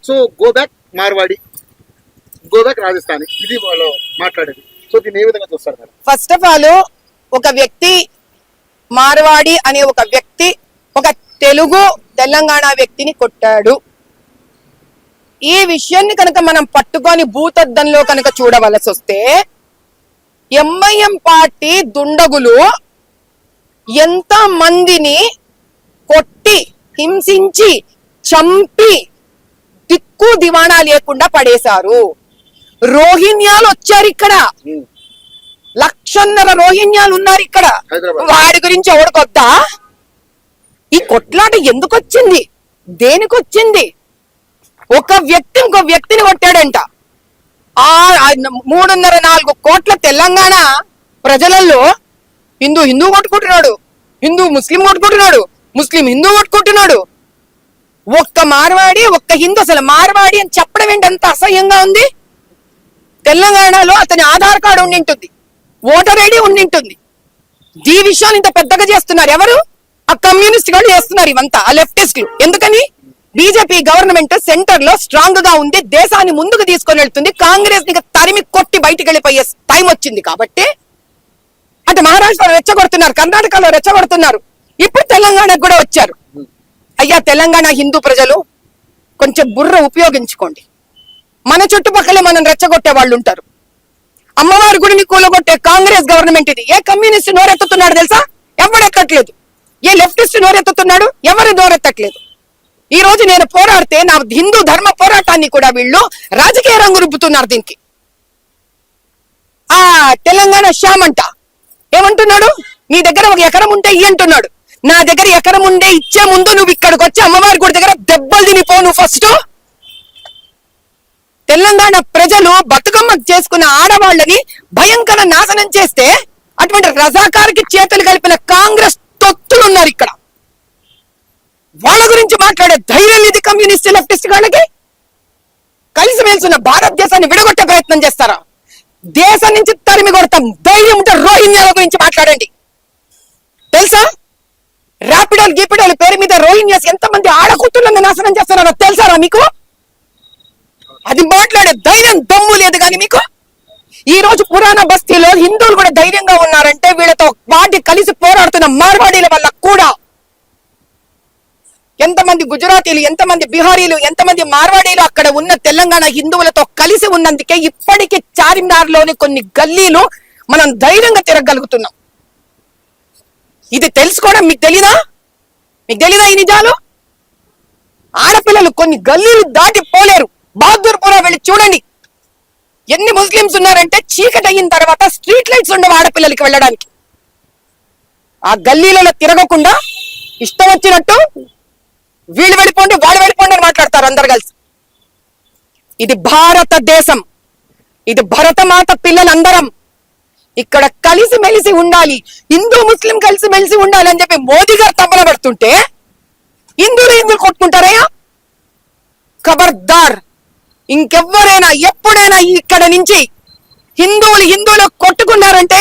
So go back Marwadi, go back Rajasthani, ఇది వాళ్ళు మాట్లాడేది. సో దీన్ని ఏ విధంగా చూస్తారు మేడం? ఫస్ట్ ఆఫ్ ఆల్ ఒక వ్యక్తి మార్వాడి అనే ఒక వ్యక్తి ఒక తెలుగు తెలంగాణ వ్యక్తిని కొట్టాడు. ఈ విషయాన్ని కనుక మనం పట్టుకొని భూతద్దంలో కనుక చూడవలసి వస్తే ఎంఐఎం పార్టీ దుండగులు ఎంత మందిని కొట్టి హింసించి చంపి దిక్కు దివాణా లేకుండా పడేశారు. రోహింగ్యాలు వచ్చారు ఇక్కడ, 1,500,000 రోహింగ్యాలు ఉన్నారు ఇక్కడ. వాడి గురించి ఎవడికొద్దా? ఈ కొట్లాట ఎందుకు వచ్చింది, దేనికి వచ్చింది? ఒక వ్యక్తి ఇంకో వ్యక్తిని కొట్టాడంట. 3.5-4 కోట్ల తెలంగాణ ప్రజలలో హిందూ కొట్టుకుంటున్నాడు, హిందూ ముస్లిం కొట్టుకుంటున్నాడు, ముస్లిం హిందూ కొట్టుకుంటున్నాడు. ఒక్క మార్వాడి ఒక్క హిందూ, అసలు మార్వాడి అని చెప్పడం ఏంటి అంత అసహ్యంగా ఉంది? తెలంగాణలో అతని ఆధార్ కార్డు ఉండింటుంది, ఓటర్ ఐడి ఉండింటుంది. ఈ విషయాలు ఇంత పెద్దగా చేస్తున్నారు ఎవరు? ఆ కమ్యూనిస్ట్ వాళ్ళు చేస్తున్నారు ఇవంతా, ఆ లెఫ్టిస్టులు. ఎందుకని? బీజేపీ గవర్నమెంట్ సెంటర్ లో స్ట్రాంగ్ గా ఉంది, దేశాన్ని ముందుకు తీసుకొని వెళ్తుంది. కాంగ్రెస్ ని తరిమి కొట్టి బయటికి వెళ్ళిపోయే టైం వచ్చింది కాబట్టి అంటే మహారాష్ట్రలో రెచ్చగొడుతున్నారు, కర్ణాటకలో రెచ్చగొడుతున్నారు, ఇప్పుడు తెలంగాణకు కూడా వచ్చారు. అయ్యా తెలంగాణ హిందూ ప్రజలు కొంచెం బుర్ర ఉపయోగించుకోండి. మన చుట్టుపక్కలే మనం రెచ్చగొట్టే వాళ్ళు ఉంటారు. అమ్మవారి గుడిని కూలగొట్టే కాంగ్రెస్ గవర్నమెంట్ ఇది. ఏ కమ్యూనిస్ట్ నోరెత్తుతున్నాడు తెలుసా? ఎవరెత్తట్లేదు. ఏ లెఫ్టిస్ట్ నోరెత్తుతున్నాడు? ఎవరు నోరెత్తట్లేదు. ఈ రోజు నేను పోరాడితే నా హిందూ ధర్మ పోరాటాన్ని కూడా వీళ్ళు రాజకీయ రంగు రుబ్బుతున్నారు దీనికి. ఆ తెలంగాణ శ్యామ్ అంట ఏమంటున్నాడు? నీ దగ్గర 1 ఎకరం ఉంటే ఇయ్యి అంటున్నాడు. నా దగ్గర ఎకరం ఉండే ఇచ్చే ముందు నువ్వు ఇక్కడికి వచ్చి అమ్మవారి గుడి దగ్గర దెబ్బలు తినిపో నువ్వు ఫస్ట్. తెలంగాణ ప్రజలు బతుకమ్మ చేసుకున్న ఆడవాళ్ళని భయంకర నాశనం చేస్తే అటువంటి రజాకార్కి చేతులు కలిపిన కాంగ్రెస్ తొత్తులు ఉన్నారు ఇక్కడ. వాళ్ళ గురించి మాట్లాడే ధైర్యం ఇది కమ్యూనిస్ట్ లెఫ్టిస్ట్ వాళ్ళకి? కలిసిమెలిసి ఉన్న భారతదేశాన్ని విడగొట్టే ప్రయత్నం చేస్తారా? దేశం నుంచి తరిమి కొడతాం. ధైర్యం ఉంటే రోహింగ్యాల గురించి మాట్లాడండి. తెలుసా? ర్యాపిడోలు గీపిడోలు పేరు మీద రోహింగ్యాస్ ఎంతమంది ఆడకూతులను నాశనం చేస్తున్నారో తెలుసారా మీకు? అది మాట్లాడే ధైర్యం దమ్ము లేదు కానీ మీకు. ఈ రోజు పురాణ బస్తీలో హిందువులు కూడా ధైర్యంగా ఉన్నారంటే వీళ్ళతో వాటి కలిసి పోరాడుతున్న మార్వాడీల వల్ల కూడా. ఎంతమంది గుజరాతీలు, ఎంతమంది బిహారీలు, ఎంతమంది మార్వాడీలు అక్కడ ఉన్న తెలంగాణ హిందువులతో కలిసి ఉన్నందుకే ఇప్పటికీ చార్మినార్లోని కొన్ని గల్లీలు మనం ధైర్యంగా తిరగలుగుతున్నాం. ఇది తెలుసుకోవడం మీకు తెలీదా? మీకు తెలీదా ఈ నిజాలు? ఆడపిల్లలు కొన్ని గల్లీలు దాటి పోలేరు. బహదూర్పురా వెళ్ళి చూడండి, ఎన్ని ముస్లింస్ ఉన్నారంటే చీకటి అయిన తర్వాత స్ట్రీట్ లైట్స్ ఉండవు ఆడపిల్లలకి వెళ్ళడానికి. ఆ గల్లీలలో తిరగకుండా ఇష్టం వచ్చినట్టు వీళ్ళు వెళ్ళిపోండి వాళ్ళు వెళ్ళిపోండి అని మాట్లాడతారు అందరు కలిసి. ఇది భారతదేశం, ఇది భరతమాత పిల్లలందరం ఇక్కడ కలిసి మెలిసి ఉండాలి, హిందూ ముస్లిం కలిసి మెలిసి ఉండాలి అని చెప్పి మోదీ గారు తప్పన పడుతుంటే హిందువులు కొట్టుకుంటారయ్యా? ఖబర్దార్, ఇంకెవ్వరైనా ఎప్పుడైనా ఇక్కడ నుంచి హిందువులు కొట్టుకున్నారంటే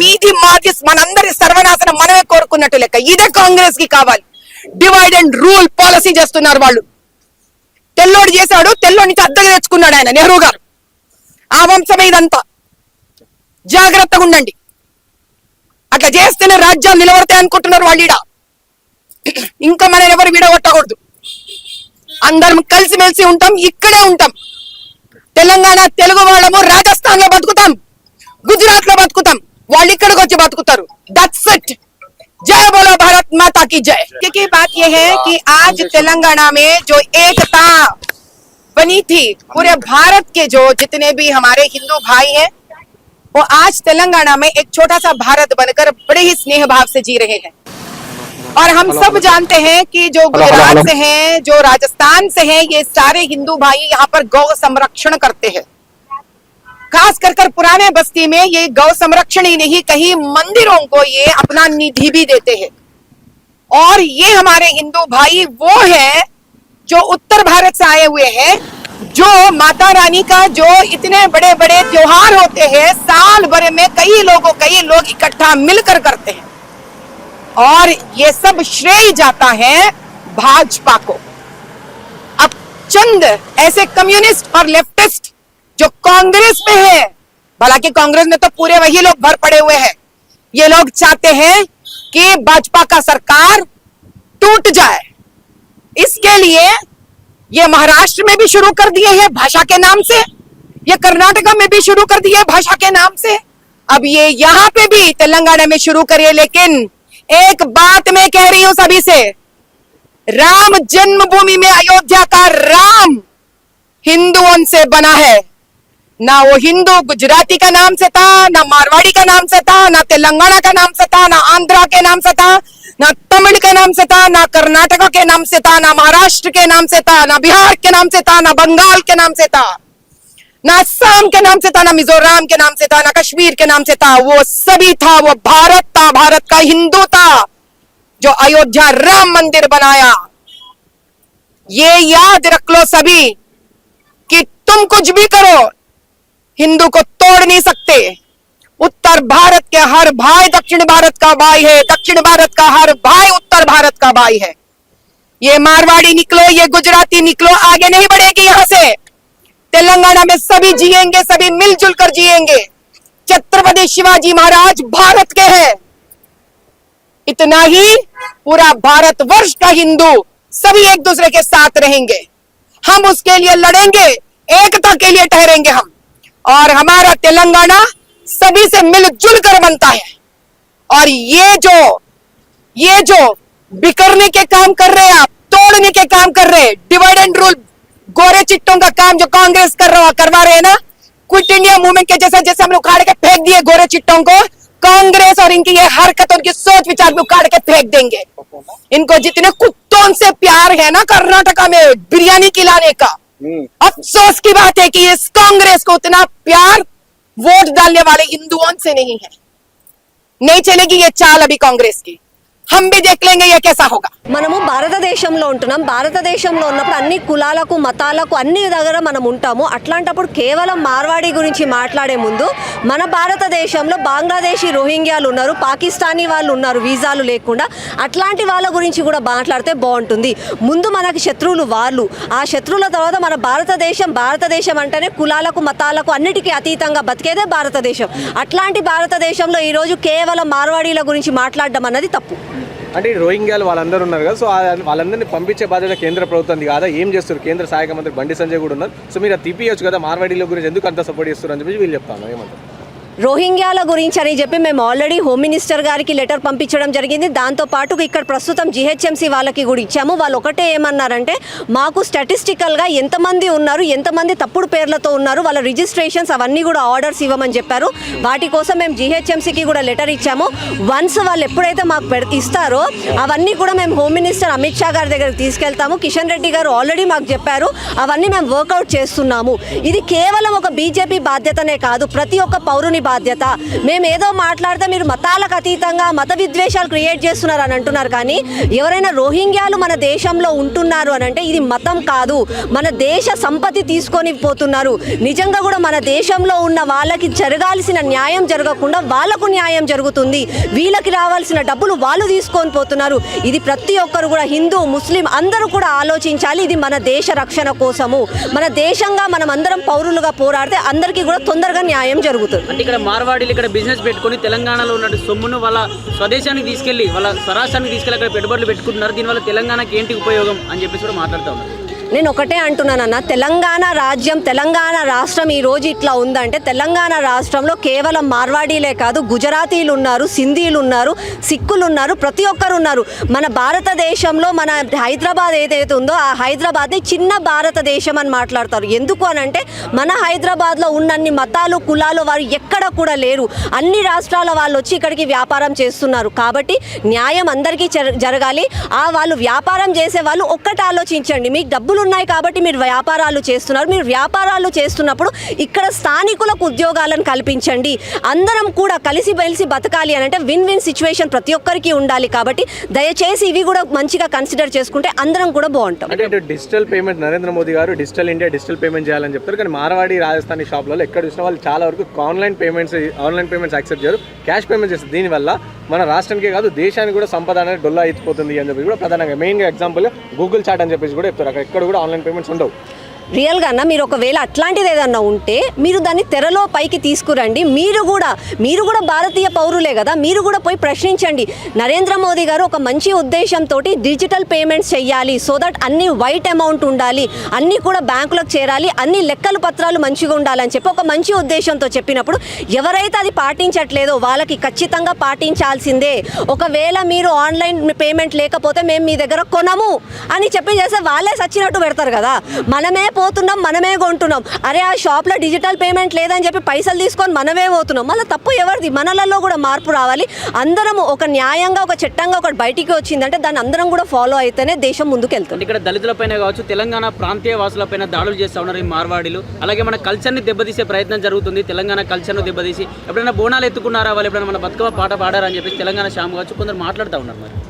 మీది మాది మనందరి సర్వనాశనం మనమే కోరుకున్నట్టు లెక్క. ఇదే కాంగ్రెస్ కి కావాలి. డివైడ్ అండ్ రూల్ పాలసీ చేస్తున్నారు వాళ్ళు. తెల్లోడు చేశాడు, తెల్లోడి నుంచి అద్దెగా తెచ్చుకున్నాడు ఆయన నెహ్రూ గారు. ఆ వంశమే ఇదంతా. జాగ్రత్తగా ఉండండి. అట్లా చేస్తేనే రాజ్యాలు నిలబడతాయి అనుకుంటున్నారు వాళ్ళు. ఇంకా మనం ఎవరు విడగొట్టకూడదు. అందరం కలిసిమెలిసి ఉంటాం, ఇక్కడే ఉంటాం. తెలంగాణ తెలుగు వాళ్ళము రాజస్థాన్ లో బతుకుతాం, గుజరాత్ లో బతుకుతాం, వాళ్ళు ఇక్కడికి వచ్చి బతుకుతారు. That's it. जय बोलो भारत माता की जय। की बात यह है कि आज तेलंगाना में जो एकता बनी थी, पूरे भारत के जो जितने भी हमारे हिंदू भाई हैं, वो आज तेलंगाना में एक छोटा सा भारत बनकर बड़े ही स्नेह भाव से जी रहे हैं। और हम सब जानते हैं कि जो गुजरात से हैं, जो राजस्थान से हैं, ये सारे हिंदू भाई यहाँ पर गौ संरक्षण करते हैं। खास कर पुराने बस्ती में ये गौ संरक्षण ही नहीं, कहीं मंदिरों को ये अपना निधि भी देते हैं। और ये हमारे हिंदू भाई वो हैं जो उत्तर भारत से आए हुए हैं, जो माता रानी का जो इतने बड़े बड़े त्योहार होते हैं, साल भर में कई लोग इकट्ठा मिलकर करते हैं। और ये सब श्रेय जाता है भाजपा को। अब चंद ऐसे कम्युनिस्ट और लेफ्टिस्ट जो कांग्रेस में है, हालांकि कांग्रेस में तो पूरे वही लोग भर पड़े हुए हैं, ये लोग चाहते हैं कि भाजपा का सरकार टूट जाए। इसके लिए ये महाराष्ट्र में भी शुरू कर दिए हैं भाषा के नाम से, ये कर्नाटका में भी शुरू कर दिए भाषा के नाम से, अब ये यहाँ पे भी तेलंगाना में शुरू करिए। लेकिन एक बात मैं कह रही हूं सभी से, राम जन्मभूमि में अयोध्या का राम हिंदुओं से बना है। ना वो हिंदू गुजराती का नाम से था, ना मारवाड़ी का नाम से था, ना तेलंगाना का नाम से था, ना आंध्रा के नाम से था, ना तमिल के नाम से था, ना कर्नाटका के नाम से था, ना महाराष्ट्र के नाम से था, ना बिहार के नाम से था, ना बंगाल के नाम से था, ना असम के नाम से था, ना मिजोरम के नाम से था, ना कश्मीर के नाम से था। वो सभी था, वो भारत था, भारत का हिंदू था जो अयोध्या राम मंदिर बनाया। ये याद रख लो सभी कि तुम कुछ भी करो, हिंदू को तोड़ नहीं सकते। उत्तर भारत के हर भाई दक्षिण भारत का भाई है, दक्षिण भारत का हर भाई उत्तर भारत का भाई है। ये मारवाड़ी निकलो, ये गुजराती निकलो, आगे नहीं बढ़ेगी यहां से। तेलंगाना में सभी जिएंगे, सभी मिलजुल कर जिएंगे। छत्रपति शिवाजी महाराज भारत के हैं, इतना ही पूरा भारतवर्ष का हिंदू सभी एक दूसरे के साथ रहेंगे। हम उसके लिए लड़ेंगे, एकता के लिए ठहरेंगे हम, और हमारा तेलंगाना सभी से मिलजुल कर बनता है। और ये जो बिखरने के काम कर रहे हैं आप, तोड़ने के काम कर रहे हैं, डिवाइड एंड रूल गोरे चिट्टों का काम जो कांग्रेस करवा रहे हैं ना, क्विट इंडिया मूवमेंट के जैसे जैसे हम उखाड़ के फेंक दिए गोरे चिट्टों को, कांग्रेस और इनकी ये हरकत, उनकी सोच विचार भी उखाड़ के फेंक देंगे। इनको जितने कुत्तों से प्यार है ना कर्नाटका में बिरयानी खिलाने का, अफसोस की बात है कि इस कांग्रेस को उतना प्यार वोट डालने वाले हिंदुओं से नहीं है। नहीं चलेगी ये चाल अभी कांग्रेस की, हम भी देख लेंगे ये कैसा होगा। మనము భారతదేశంలో ఉంటున్నాం. భారతదేశంలో ఉన్నప్పుడు అన్ని కులాలకు మతాలకు అన్ని దగ్గర మనం ఉంటాము. అట్లాంటప్పుడు కేవలం మార్వాడి గురించి మాట్లాడే ముందు మన భారతదేశంలో బంగ్లాదేశీ రోహింగ్యాలు ఉన్నారు, పాకిస్తానీ వాళ్ళు ఉన్నారు వీసాలు లేకుండా. అట్లాంటి వాళ్ళ గురించి కూడా మాట్లాడితే బాగుంటుంది. ముందు మనకి శత్రువులు వాళ్ళు, ఆ శత్రువుల తర్వాత మన భారతదేశం అంటేనే కులాలకు మతాలకు అన్నిటికీ అతీతంగా బతికేదే భారతదేశం. అట్లాంటి భారతదేశంలో ఈరోజు కేవలం మార్వాడీల గురించి మాట్లాడడం అన్నది తప్పు. అంటే ఈ రోహింగ్యాలు వాళ్ళందరూ ఉన్నారు కదా, సో వాళ్ళందరినీ పంపించే బాధ్యత కేంద్ర ప్రభుత్వం కాదా? ఏం చేస్తారు? కేంద్ర సహాయక మంత్రి బండి సంజయ్ కూడా ఉన్నారు. సో మీరు తీపియొచ్చు కదా, మార్వాడీల గురించి ఎందుకు అంత సపోర్ట్ చేస్తారు అని చెప్పి వీళ్ళు చెప్తాను. ఏమంటారు? రోహింగ్యాల గురించి అని చెప్పి మేము ఆల్రెడీ హోమ్ మినిస్టర్ గారికి లెటర్ పంపించడం జరిగింది. దాంతోపాటు ఇక్కడ ప్రస్తుతం జిహెచ్ఎంసీ వాళ్ళకి కూడా ఇచ్చాము. వాళ్ళు ఒకటే ఏమన్నారంటే, మాకు స్టాటిస్టికల్గా ఎంతమంది ఉన్నారు, ఎంతమంది తప్పుడు పేర్లతో ఉన్నారు, వాళ్ళ రిజిస్ట్రేషన్స్ అవన్నీ కూడా ఆర్డర్స్ ఇవ్వమని చెప్పారు. వాటి కోసం మేము జిహెచ్ఎంసీకి కూడా లెటర్ ఇచ్చాము. వన్స్ వాళ్ళు ఎప్పుడైతే మాకు ఇస్తారో అవన్నీ కూడా మేము హోమ్ మినిస్టర్ అమిత్ షా గారి దగ్గరికి తీసుకెళ్తాము. కిషన్ రెడ్డి గారు ఆల్రెడీ మాకు చెప్పారు, అవన్నీ మేము వర్కౌట్ చేస్తున్నాము. ఇది కేవలం ఒక బీజేపీ బాధ్యతనే కాదు, ప్రతి ఒక్క పౌరుని బాధ్యత. మేము ఏదో మాట్లాడితే మీరు మతాలకు అతీతంగా మత విద్వేషాలు క్రియేట్ చేస్తున్నారు అని అంటున్నారు. కానీ ఎవరైనా రోహింగ్యాలు మన దేశంలో ఉంటున్నారు అని అంటే ఇది మతం కాదు, మన దేశ సంపత్తి తీసుకొని పోతున్నారు. నిజంగా కూడా మన దేశంలో ఉన్న వాళ్ళకి జరగాల్సిన న్యాయం జరగకుండా వాళ్ళకు న్యాయం జరుగుతుంది. వీళ్ళకి రావాల్సిన డబ్బులు వాళ్ళు తీసుకొని పోతున్నారు. ఇది ప్రతి ఒక్కరు కూడా హిందూ ముస్లిం అందరూ కూడా ఆలోచించాలి. ఇది మన దేశ రక్షణ కోసము, మన దేశంగా మనం అందరం పౌరులుగా పోరాడితే అందరికీ కూడా తొందరగా న్యాయం జరుగుతుంది. అంటే ఇక్కడ మార్వాడీలు ఇక్కడ బిజినెస్ పెట్టుకొని తెలంగాణలో ఉన్న సొమ్మును వాళ్ళ స్వదేశానికి తీసుకెళ్లి వాళ్ళ స్వరాష్ట్రానికి తీసుకెళ్ళి అక్కడ పెట్టుబడులు పెట్టుకుంటున్నారు. దీనివల్ల తెలంగాణకి ఏంటి ఉపయోగం అని చెప్పేసి కూడా మాట్లాడుతూ ఉన్నారు. నేను ఒకటే అంటున్నానన్న, తెలంగాణ రాజ్యం, తెలంగాణ రాష్ట్రం ఈ రోజు ఇట్లా ఉందంటే తెలంగాణ రాష్ట్రంలో కేవలం మార్వాడీలే కాదు, గుజరాతీలు ఉన్నారు, సింధీలు ఉన్నారు, సిక్కులు ఉన్నారు, ప్రతి ఒక్కరు ఉన్నారు. మన భారతదేశంలో మన హైదరాబాద్ ఏదైతే ఉందో ఆ హైదరాబాద్ని చిన్న భారతదేశం అని మాట్లాడతారు. ఎందుకు అని అంటే మన హైదరాబాద్లో ఉన్నన్ని మతాలు కులాలు వారు ఎక్కడ కూడా లేరు. అన్ని రాష్ట్రాల వాళ్ళు వచ్చి ఇక్కడికి వ్యాపారం చేస్తున్నారు. కాబట్టి న్యాయం అందరికీ జరగాలి. ఆ వాళ్ళు వ్యాపారం చేసే వాళ్ళు ఒక్కటి ఆలోచించండి, మీకు డబ్బులు ఉన్నాయి కాబట్టి మీరు వ్యాపారాలు చేస్తున్నారు. మీరు వ్యాపారాలు చేస్తున్నప్పుడు ఇక్కడ స్థానికులకు ఉద్యోగాలను కల్పించండి. అందరం కూడా కలిసి మెలిసి బతకాలి అని అంటే విన్ విన్ సిచ్యువేషన్ ప్రతి ఒక్కరికి ఉండాలి. కాబట్టి దయచేసి ఇవి కూడా మంచిగా కన్సిడర్ చేసుకుంటే అందరం కూడా బాగుంటాం. అంటే డిజిటల్ పేమెంట్ నరేంద్ర మోదీ గారు డిజిటల్ ఇండియా డిజిటల్ పేమెంట్ చేయాలని చెప్తారు. కానీ మార్వాడి రాజస్థానీ షాప్లలో ఎక్కడ చూసినా వాళ్ళు చాలా వరకు ఆన్లైన్ పేమెంట్స్ యాక్సెప్ట్ చేయరు, క్యాష్ పేమెంట్ చేస్తారు. దీనివల్ల మన రాష్ట్రానికే కాదు దేశానికి కూడా సంపద అనేది డొల్లా అయిపోతుంది అని చెప్పి కూడా ప్రధానంగా మెయిన్గా ఎగ్జాంపుల్ గూగుల్ చాట్ అని చెప్పేసి కూడా చెప్తారు. అక్కడ ఎక్కడ కూడా ఆన్లైన్ పేమెంట్స్ ఉండవు. రియల్గా అన్న మీరు ఒకవేళ అట్లాంటిది ఏదన్నా ఉంటే మీరు దాన్ని తెరలో పైకి తీసుకురండి. మీరు కూడా భారతీయ పౌరులే కదా, మీరు కూడా పోయి ప్రశ్నించండి. నరేంద్ర మోదీ గారు ఒక మంచి ఉద్దేశంతో డిజిటల్ పేమెంట్స్ చెయ్యాలి, సో దట్ అన్ని వైట్ అమౌంట్ ఉండాలి, అన్నీ కూడా బ్యాంకులకు చేరాలి, అన్ని లెక్కలు పత్రాలు మంచిగా ఉండాలని చెప్పి ఒక మంచి ఉద్దేశంతో చెప్పినప్పుడు ఎవరైతే అది పాటించట్లేదో వాళ్ళకి ఖచ్చితంగా పాటించాల్సిందే. ఒకవేళ మీరు ఆన్లైన్ పేమెంట్ లేకపోతే మేము మీ దగ్గర కొనము అని చెప్పి చేస్తే వాళ్ళే సచ్చినట్టు పెడతారు కదా. మనమే పోతున్నాం, మనమే కొంటున్నాం. అరే ఆ షాప్లో డిజిటల్ పేమెంట్ లేదని చెప్పి పైసలు తీసుకొని మనమే పోతున్నాం. మళ్ళీ తప్పు ఎవరిది? మనలలో కూడా మార్పు రావాలి. అందరం ఒక న్యాయంగా ఒక చట్టంగా ఒకటి బయటికి వచ్చిందంటే దాన్ని అందరం కూడా ఫాలో అయితేనే దేశం ముందుకు వెళ్తుంది. ఇక్కడ దళితులపైన కావచ్చు, తెలంగాణ ప్రాంతీయ వాసులపైన దాడులు చేస్తూ ఉన్నారు ఈ మార్వాడీలు. అలాగే మన కల్చర్ని దెబ్బతీసే ప్రయత్నం జరుగుతుంది. తెలంగాణ కల్చర్ను దెబ్బతీసి ఎప్పుడైనా బోనాలు ఎత్తుకున్నారా, వాళ్ళు ఎప్పుడైనా మన బతుకమ్మ పాట పాడారా అని చెప్పి తెలంగాణ శ్యామ్ కావచ్చు కొందరు మాట్లాడుతూ ఉన్నారు. మరి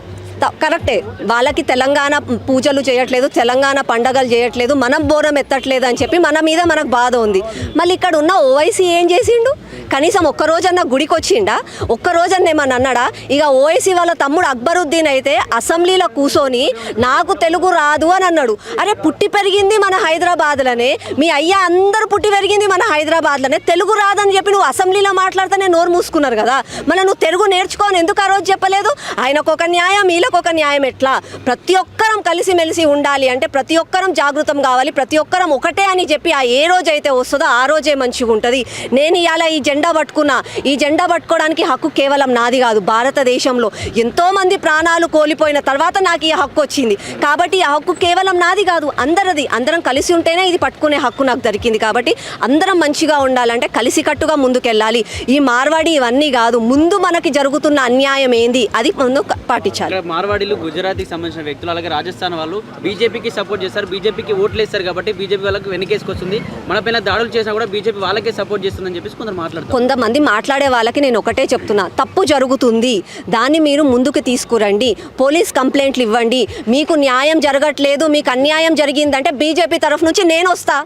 కరెక్టే, వాళ్ళకి తెలంగాణ పూజలు చేయట్లేదు, తెలంగాణ పండగలు చేయట్లేదు, మనం బోరం ఎత్తట్లేదు అని చెప్పి మన మీద మనకు బాధ ఉంది. మళ్ళీ ఇక్కడ ఉన్న ఓవైసీ ఏం చేసిండు? కనీసం ఒక్కరోజన్నా గుడికి వచ్చిండా? ఒక్కరోజన్నా ఏమన్నా అన్నాడా? ఇక ఓవైసీ వాళ్ళ తమ్ముడు అక్బరుద్దీన్ అయితే అసెంబ్లీలో కూర్చొని నాకు తెలుగు రాదు అని అన్నాడు. అరే పుట్టి పెరిగింది మన హైదరాబాద్లోనే, మీ అయ్యా అందరూ పుట్టి పెరిగింది మన హైదరాబాద్లోనే, తెలుగు రాదని చెప్పి నువ్వు అసెంబ్లీలో మాట్లాడితేనే నోరు మూసుకున్నారు కదా. మళ్ళీ నువ్వు తెలుగు నేర్చుకోని ఎందుకు ఆ రోజు చెప్పలేదు? ఆయనకు ఒక న్యాయం, ఒక న్యాయం. ఎట్లా ప్రతి ఒక్కరం కలిసిమెలిసి ఉండాలి అంటే ప్రతి ఒక్కరం జాగృతం కావాలి, ప్రతి ఒక్కరం ఒకటే అని చెప్పి ఆ ఏ రోజైతే వస్తుందో ఆ రోజే మంచిగా ఉంటుంది. నేను ఇవాళ ఈ జెండా పట్టుకున్నా, ఈ జెండా పట్టుకోవడానికి హక్కు కేవలం నాది కాదు, భారతదేశంలో ఎంతోమంది ప్రాణాలు కోల్పోయిన తర్వాత నాకు ఈ హక్కు వచ్చింది. కాబట్టి ఈ హక్కు కేవలం నాది కాదు, అందరిది. అందరం కలిసి ఉంటేనే ఇది పట్టుకునే హక్కు నాకు దొరికింది. కాబట్టి అందరం మంచిగా ఉండాలంటే కలిసికట్టుగా ముందుకెళ్ళాలి. ఈ మార్వాడి ఇవన్నీ కాదు, ముందు మనకి జరుగుతున్న అన్యాయం ఏంది అది ముందు పాటించాలి. మార్వాడీలు గుజరాత్కి సంబంధించిన వ్యక్తులు, అలాగే రాజస్థాన్ వాళ్ళు బీజేపీకి సపోర్ట్ చేస్తారు, బీజేపీకి ఓట్లు వేస్తారు కాబట్టి బీజేపీ వాళ్ళకి వెనకేసుకొస్తుంది. మన పైన దాడులు చేసినా కూడా బీజేపీ వాళ్ళకే సపోర్ట్ చేస్తుందని చెప్పేసి కొంతమంది మాట్లాడే వాళ్ళకి నేను ఒకటే చెప్తున్నా, తప్పు జరుగుతుంది, దాన్ని మీరు ముందుకు తీసుకురండి, పోలీస్ కంప్లైంట్లు ఇవ్వండి. మీకు న్యాయం జరగట్లేదు, మీకు అన్యాయం జరిగిందంటే బీజేపీ తరఫు నుంచి నేను వస్తా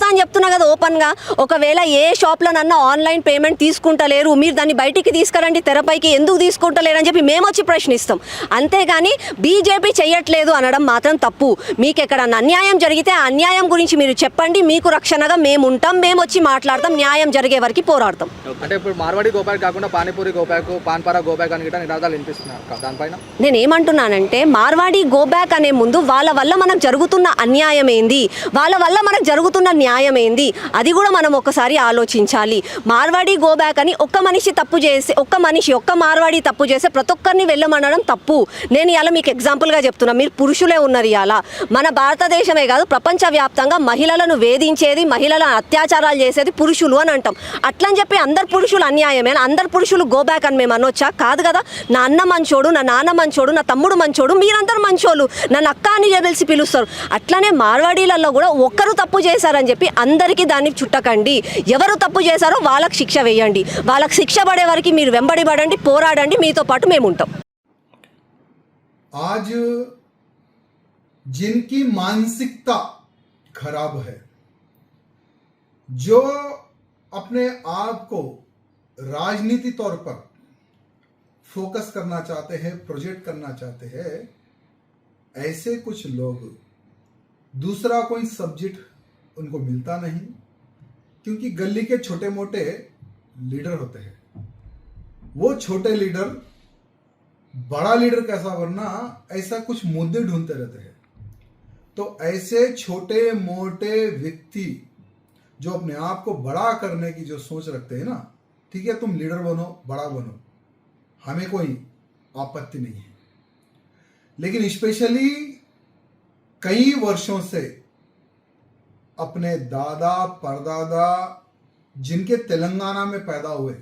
అని చెప్తున్నా కదా ఓపెన్గా. ఒకవేళ ఏ షాప్లోనన్నా ఆన్లైన్ పేమెంట్ తీసుకుంటలేరు, మీరు దాన్ని బయటికి తీసుకురండి, తెరపైకి ఎందుకు తీసుకుంటలేరు అని చెప్పి మేము వచ్చి ప్రశ్నిస్తాం. అంతేగాని బీజేపీ చెయ్యట్లేదు అనడం మాత్రం తప్పు. మీకు ఎక్కడన్నా అన్యాయం జరిగితే ఆ అన్యాయం గురించి మీరు చెప్పండి, మీకు రక్షణగా మేము ఉంటాం, మేము వచ్చి మాట్లాడతాం, న్యాయం జరిగే వరకు పోరాడతాం. అంటే ఇప్పుడు మార్వాడి గోపాక్ కాకుండా పానీపూరి గోపాక్, పాన్పారా గోపాక్ అని కూడా నినాదాలు వినిపిస్తున్నారు. దానిపైన నేను ఏమంటున్నానంటే మార్వాడి గోబ్యాక్ అనే ముందు వాళ్ళ వల్ల మనకు జరుగుతున్న అన్యాయం ఏంది, వాళ్ళ వల్ల మనకు జరుగుతున్న న్యాయం ఏంది, అది కూడా మనం ఒకసారి ఆలోచించాలి. మార్వాడి గోబ్యాక్ అని ఒక్క మనిషి తప్పు చేసి, ఒక్క మార్వాడి తప్పు చేస్తే ప్రతి ఒక్కరిని వెళ్ళమనడం తప్పు. నేను ఇలా మీకు ఎగ్జాంపుల్గా చెప్తున్నా, మీరు పురుషులే ఉన్నారు. ఇలా మన భారతదేశమే కాదు ప్రపంచవ్యాప్తంగా మహిళలను వేధించేది, మహిళలను అత్యాచారాలు చేసేది పురుషులు అని అంటాం. అట్లని చెప్పి అందరు పురుషులు అన్యాయమే, అందరు పురుషులు గోబ్యాక్ అని మేము అనొచ్చా? కాదు కదా. నా అన్న మంచోడు, నా నాన్న మంచోడు, నా తమ్ముడు మంచోడు, మీరందరూ మంచోళ్ళు, నన్ను అక్క అని పిలిచి పిలుస్తారు. అట్లనే మార్వాడీలలో కూడా ఒక్కరు తప్పు చేశారని చెప్పి అందరికీ దాన్ని చుట్టకండి. ఎవరు తప్పు చేశారో వాళ్ళకి శిక్ష వేయండి, వాళ్ళకి శిక్ష పడే వరకు మీరు వెంబడి పడండి, పోరాడండి, మీతో పాటు మేము ఉంటాం. आज जिनकी मानसिकता खराब है, जो अपने आप को राजनीति तौर पर फोकस करना चाहते हैं, प्रोजेक्ट करना चाहते हैं, ऐसे कुछ लोग दूसरा कोई सब्जेक्ट उनको मिलता नहीं, क्योंकि गली के छोटे मोटे लीडर होते हैं. वो छोटे लीडर बड़ा लीडर कैसा बनना, ऐसा कुछ मुद्दे ढूंढते रहते हैं. तो ऐसे छोटे मोटे व्यक्ति जो अपने आप को बड़ा करने की जो सोच रखते हैं ना, ठीक है तुम लीडर बनो, बड़ा बनो, हमें कोई आपत्ति नहीं है. लेकिन स्पेशली कई वर्षों से अपने दादा परदादा जिनके तेलंगाना में पैदा हुए,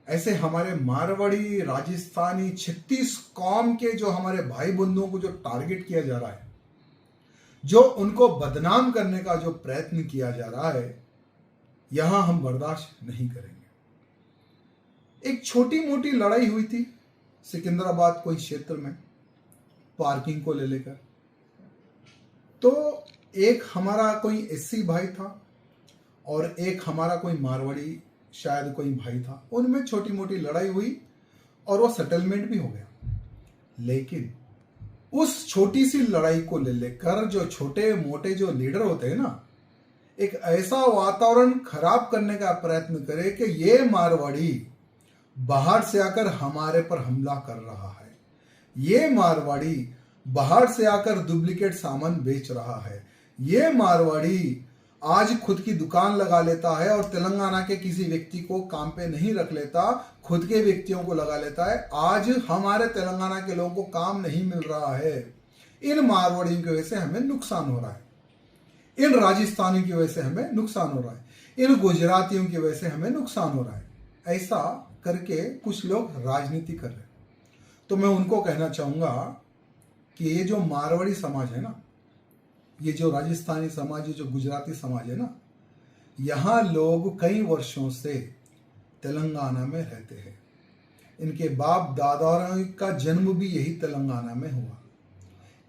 ऐसे हमारे मारवाड़ी, राजस्थानी, 36 कौम के जो हमारे भाई बंधुओं को जो टारगेट किया जा रहा है, जो उनको बदनाम करने का जो प्रयत्न किया जा रहा है, यहां हम बर्दाश्त नहीं करेंगे. एक छोटी मोटी लड़ाई हुई थी सिकंदराबाद कोई क्षेत्र में पार्किंग को ले लेकर. तो एक हमारा कोई एससी भाई था और एक हमारा कोई मारवाड़ी शायद कोई भाई था, उनमें छोटी मोटी लड़ाई हुई और वो सेटलमेंट भी हो गया। लेकिन उस छोटी सी लड़ाई को ले लेकर जो छोटे मोटे जो लीडर होते हैं ना, एक ऐसा वातावरण खराब करने का प्रयत्न करे कि ये मारवाड़ी बाहर से आकर हमारे पर हमला कर रहा है, ये मारवाड़ी बाहर से आकर डुप्लीकेट सामान बेच रहा है, ये मारवाड़ी आज खुद की दुकान लगा लेता है और तेलंगाना के किसी व्यक्ति को काम पे नहीं रख लेता, खुद के व्यक्तियों को लगा लेता है। आज हमारे तेलंगाना के लोगों को काम नहीं मिल रहा है। इन मारवाड़ियों की वजह से हमें नुकसान हो रहा है, इन राजस्थानियों की वजह से हमें नुकसान हो रहा है, इन गुजरातियों की वजह से हमें नुकसान हो रहा है। ऐसा करके कुछ लोग राजनीति कर रहे हैं। तो मैं उनको कहना चाहूंगा कि ये जो मारवाड़ी समाज है ना, ये जो राजस्थानी समाज, ये जो गुजराती समाज है ना, यहाँ लोग कई वर्षों से तेलंगाना में रहते हैं। इनके बाप दादाओं का जन्म भी यही तेलंगाना में हुआ।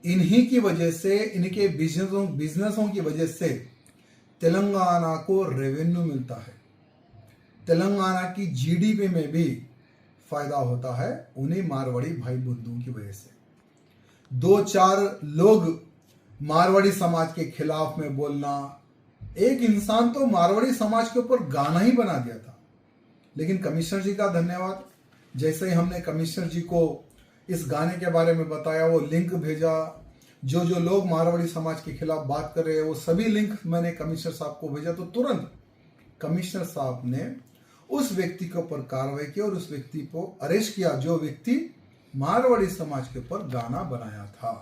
इन्हीं की वजह से, इनके बिजनेसों की वजह से तेलंगाना को रेवेन्यू मिलता है, तेलंगाना की जीडीपी में भी फायदा होता है उन्हीं मारवाड़ी भाई बंधुओं की वजह से। 2-4 लोग मारवाड़ी समाज के खिलाफ में बोलना, एक इंसान तो मारवाड़ी समाज के ऊपर गाना ही बना दिया था। लेकिन कमिश्नर जी का धन्यवाद, जैसे ही हमने कमिश्नर जी को इस गाने के बारे में बताया, वो लिंक भेजा, जो जो लोग मारवाड़ी समाज के खिलाफ बात कर रहे हैं वो सभी लिंक मैंने कमिश्नर साहब को भेजा, तो तुरंत कमिश्नर साहब ने उस व्यक्ति के ऊपर कार्रवाई की और उस व्यक्ति को अरेस्ट किया जो व्यक्ति मारवाड़ी समाज के ऊपर गाना बनाया था।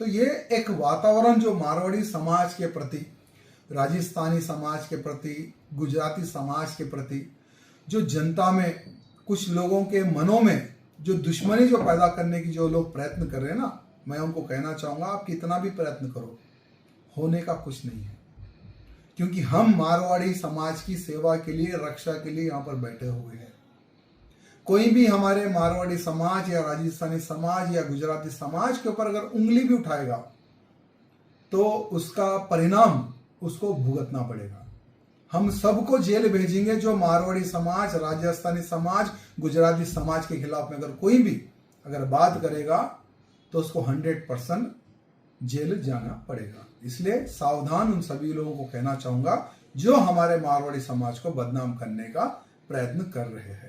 तो ये एक वातावरण जो मारवाड़ी समाज के प्रति, राजस्थानी समाज के प्रति, गुजराती समाज के प्रति, जो जनता में, कुछ लोगों के मनों में जो दुश्मनी जो पैदा करने की जो लोग प्रयत्न कर रहे हैं ना, मैं उनको कहना चाहूंगा आप कितना भी प्रयत्न करो, होने का कुछ नहीं है। क्योंकि हम मारवाड़ी समाज की सेवा के लिए, रक्षा के लिए यहाँ पर बैठे हुए हैं। कोई भी हमारे मारवाड़ी समाज या राजस्थानी समाज या गुजराती समाज के ऊपर अगर उंगली भी उठाएगा तो उसका परिणाम उसको भुगतना पड़ेगा। हम सबको जेल भेजेंगे जो मारवाड़ी समाज, राजस्थानी समाज, गुजराती समाज के खिलाफ में अगर कोई भी अगर बात करेगा तो उसको 100% जेल जाना पड़ेगा। इसलिए सावधान उन सभी लोगों को कहना चाहूंगा जो हमारे मारवाड़ी समाज को बदनाम करने का प्रयत्न कर रहे हैं।